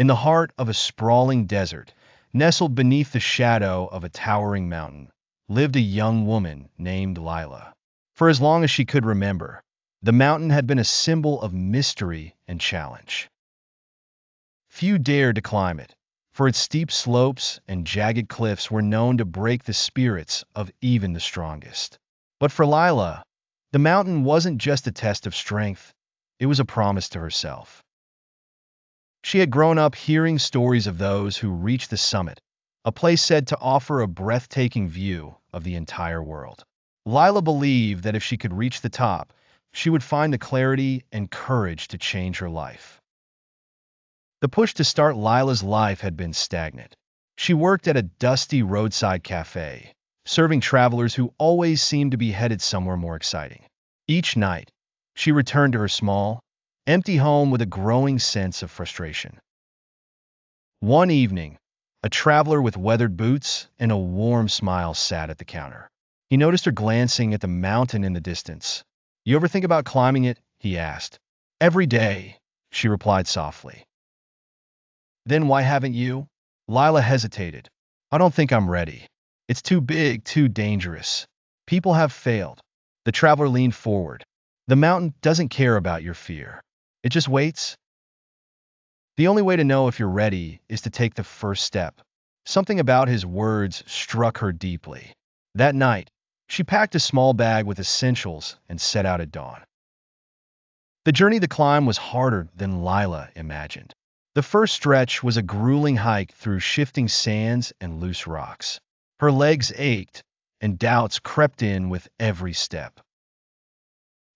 In the heart of a sprawling desert, nestled beneath the shadow of a towering mountain, lived a young woman named Lila. For as long as she could remember, the mountain had been a symbol of mystery and challenge. Few dared to climb it, for its steep slopes and jagged cliffs were known to break the spirits of even the strongest. But for Lila, the mountain wasn't just a test of strength, it was a promise to herself. She had grown up hearing stories of those who reached the summit, a place said to offer a breathtaking view of the entire world. Lila believed that if she could reach the top, she would find the clarity and courage to change her life. The push to start Lila's life had been stagnant. She worked at a dusty roadside cafe, serving travelers who always seemed to be headed somewhere more exciting. Each night, she returned to her small, empty home with a growing sense of frustration. One evening, a traveler with weathered boots and a warm smile sat at the counter. He noticed her glancing at the mountain in the distance. "You ever think about climbing it?" he asked. "Every day," she replied softly. "Then why haven't you?" Lila hesitated. "I don't think I'm ready. It's too big, too dangerous. People have failed." The traveler leaned forward. "The mountain doesn't care about your fear. It just waits." "The only way to know if you're ready is to take the first step." Something about his words struck her deeply. That night, she packed a small bag with essentials and set out at dawn. The journey to climb was harder than Lila imagined. The first stretch was a grueling hike through shifting sands and loose rocks. Her legs ached, and doubts crept in with every step.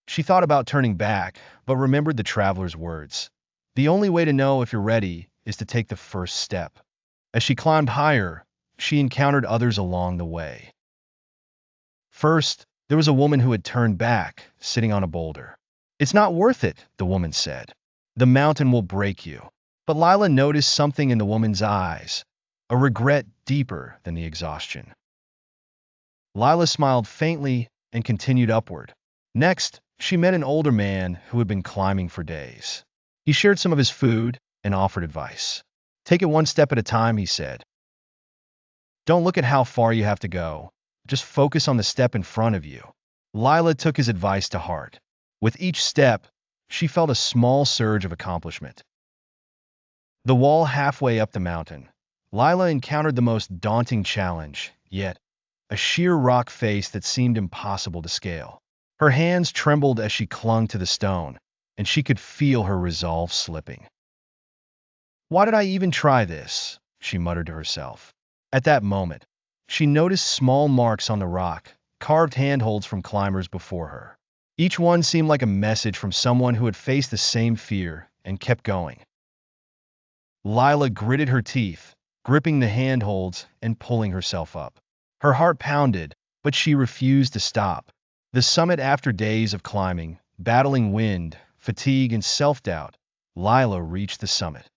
She thought about turning back, but remembered the traveler's words. The only way to know if you're ready is to take the first step. As she climbed higher, she encountered others along the way. First, there was a woman who had turned back, sitting on a boulder. "It's not worth it," the woman said. "The mountain will break you." But Lila noticed something in the woman's eyes, a regret deeper than the exhaustion. Lila smiled faintly and continued upward. Next, she met an older man who had been climbing for days. He shared some of his food and offered advice. "Take it one step at a time," he said. "Don't look at how far you have to go. Just focus on the step in front of you." Lila took his advice to heart. With each step, she felt a small surge of accomplishment. The wall halfway up the mountain, Lila encountered the most daunting challenge yet, a sheer rock face that seemed impossible to scale. Her hands trembled as she clung to the stone, and she could feel her resolve slipping. "Why did I even try this?" she muttered to herself. At that moment, she noticed small marks on the rock, carved handholds from climbers before her. Each one seemed like a message from someone who had faced the same fear and kept going. Lila gritted her teeth, gripping the handholds and pulling herself up. Her heart pounded, but she refused to stop. The summit, after days of climbing, battling wind, fatigue, and self-doubt, Lila reached the summit.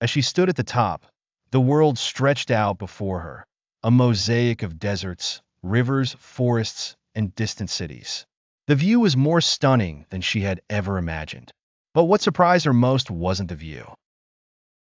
As she stood at the top, the world stretched out before her, a mosaic of deserts, rivers, forests, and distant cities. The view was more stunning than she had ever imagined. But what surprised her most wasn't the view.